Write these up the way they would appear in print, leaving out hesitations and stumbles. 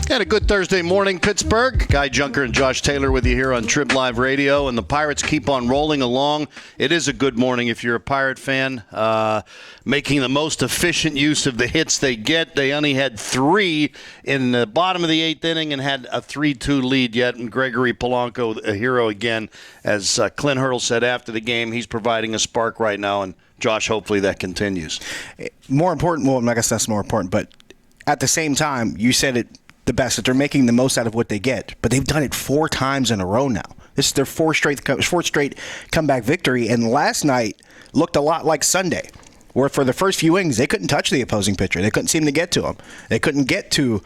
Had a good Thursday morning, Pittsburgh. Guy Junker and Josh Taylor with you here on TribLIVE Radio, and the Pirates keep on rolling along. It is a good morning if you're a Pirate fan, making the most efficient use of the hits they get. They only had 3 in the bottom of the 8th inning and had a 3-2 lead yet, and Gregory Polanco, a hero again. As Clint Hurdle said after the game, he's providing a spark right now, and Josh, hopefully that continues. More important, well, I guess that's more important, but at the same time, you said it the best, that they're making the most out of what they get. But they've done it 4 times in a row now. This is their fourth straight comeback victory. And last night looked a lot like Sunday, where for the first few innings, they couldn't touch the opposing pitcher. They couldn't seem to get to him. They couldn't get to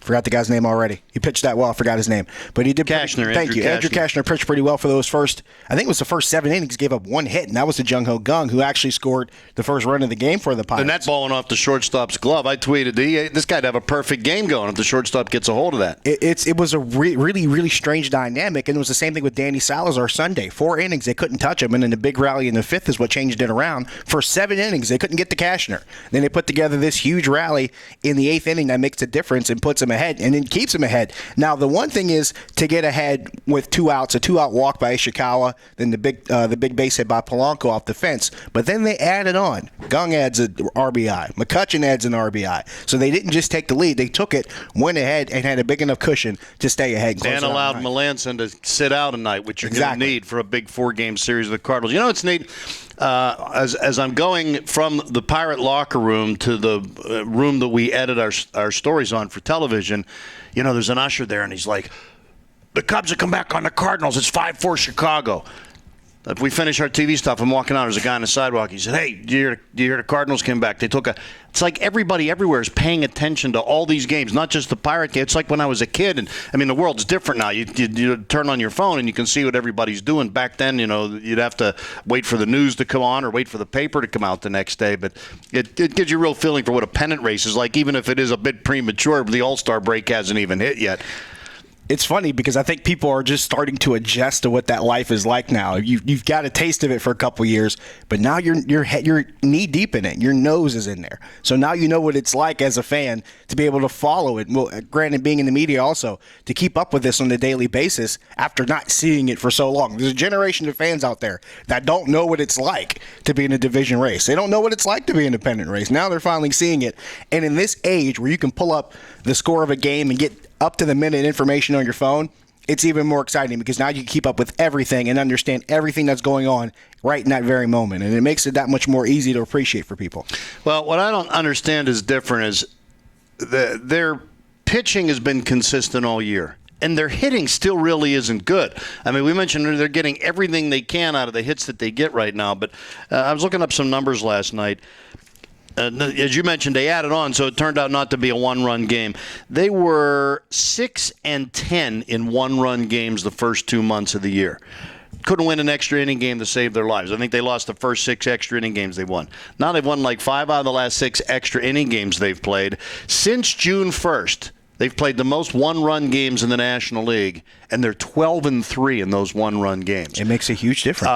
forgot the guy's name already. He pitched that well. I forgot his name. But he did. Cashner. Thank you. Andrew Cashner pitched pretty well for those first, I think it was the first 7 innings, gave up 1 hit, and that was to Jung Ho Gung, who actually scored the first run of the game for the Pirates. And that balling off the shortstop's glove. I tweeted, this guy'd have a perfect game going if the shortstop gets a hold of that. It was a really, really strange dynamic, and it was the same thing with Danny Salazar Sunday. 4 innings, they couldn't touch him, and then the big rally in the 5th is what changed it around. For 7 innings, they couldn't get to Cashner. Then they put together this huge rally in the 8th inning that makes a difference and puts him ahead, and then keeps him ahead. Now, the one thing is to get ahead with 2 outs, a 2-out walk by Ishikawa, then the big base hit by Polanco off the fence. But then they added on. Gung adds an RBI. McCutchen adds an RBI. So they didn't just take the lead. They took it, went ahead, and had a big enough cushion to stay ahead. And allowed Melanson to sit out a night, which you're going to need for a big 4-game series with the Cardinals. You know, it's neat. As I'm going from the Pirate locker room to the room that we edit our stories on for television, you know, there's an usher there, and he's like, the Cubs have come back on the Cardinals. It's 5-4 Chicago. If we finish our TV stuff, I'm walking out. There's a guy on the sidewalk. He said, hey, do you hear the Cardinals came back? It's like everybody everywhere is paying attention to all these games, not just the Pirate game. It's like when I was a kid. And I mean, the world's different now. You turn on your phone and you can see what everybody's doing. Back then, you know, you'd have to wait for the news to come on or wait for the paper to come out the next day. But it gives you a real feeling for what a pennant race is like, even if it is a bit premature. But the All-Star break hasn't even hit yet. It's funny because I think people are just starting to adjust to what that life is like now. You've got a taste of it for a couple years, but now you're knee deep in it. Your nose is in there. So now you know what it's like as a fan to be able to follow it. Well, granted, being in the media also, to keep up with this on a daily basis after not seeing it for so long. There's a generation of fans out there that don't know what it's like to be in a division race. They don't know what it's like to be in an independent race. Now they're finally seeing it. And in this age where you can pull up the score of a game and get up to the minute information on your phone, it's even more exciting because now you can keep up with everything and understand everything that's going on right in that very moment. And it makes it that much more easy to appreciate for people. Well, what I don't understand is different is their pitching has been consistent all year. And their hitting still really isn't good. I mean, we mentioned they're getting everything they can out of the hits that they get right now. But I was looking up some numbers last night. As you mentioned, they added on, so it turned out not to be a one-run game. They were 6-10 in one-run games the first 2 months of the year. Couldn't win an extra inning game to save their lives. I think they lost the first 6 extra inning games they won. Now they've won like 5 out of the last 6 extra inning games they've played. Since June 1st, they've played the most one-run games in the National League, and they're 12-3 in those one-run games. It makes a huge difference.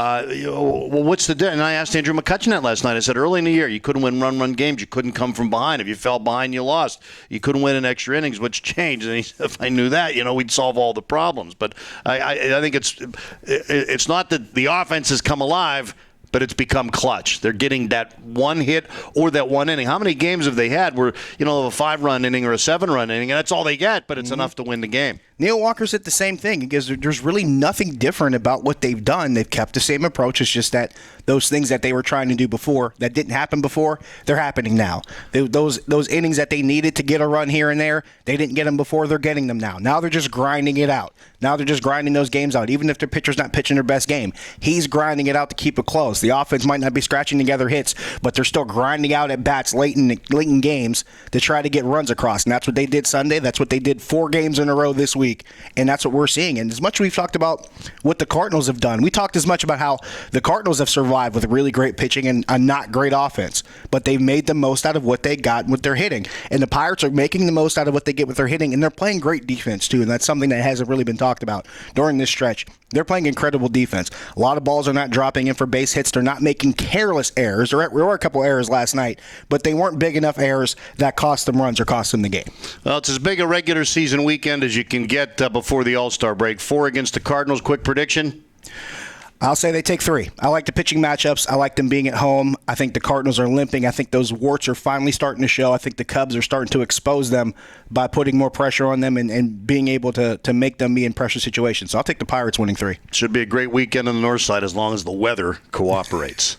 Well, what's the difference? And I asked Andrew McCutchen that last night. I said, early in the year, you couldn't win run games. You couldn't come from behind. If you fell behind, you lost. You couldn't win in extra innings, which changed. And he said, if I knew that, we'd solve all the problems. But I think it's not that the offense has come alive, but it's become clutch. They're getting that one hit or that one inning. How many games have they had where, a 5-run inning or a 7-run inning, and that's all they get, but it's enough to win the game? Neil Walker said the same thing because there's really nothing different about what they've done. They've kept the same approach. It's just that those things that they were trying to do before that didn't happen before, they're happening now. Those innings that they needed to get a run here and there, they didn't get them before. They're getting them now. Now they're just grinding it out. Now they're just grinding those games out. Even if their pitcher's not pitching their best game, he's grinding it out to keep it close. The offense might not be scratching together hits, but they're still grinding out at bats late in games to try to get runs across. And that's what they did Sunday. That's what they did 4 games in a row this week. week, and that's what we're seeing. And as much as we've talked about what the Cardinals have done, we talked as much about how the Cardinals have survived with really great pitching and a not great offense, but they've made the most out of what they got with their hitting. And the Pirates are making the most out of what they get with their hitting, and they're playing great defense too, and that's something that hasn't really been talked about during this stretch. They're playing incredible defense. A lot of balls are not dropping in for base hits. They're not making careless errors. There were a couple errors last night, but they weren't big enough errors that cost them runs or cost them the game. Well, it's as big a regular season weekend as you can get before the All-Star break. 4 against the Cardinals. Quick prediction? I'll say they take 3. I like the pitching matchups. I like them being at home. I think the Cardinals are limping. I think those warts are finally starting to show. I think the Cubs are starting to expose them by putting more pressure on them and being able to make them be in pressure situations. So I'll take the Pirates winning 3. Should be a great weekend on the north side as long as the weather cooperates.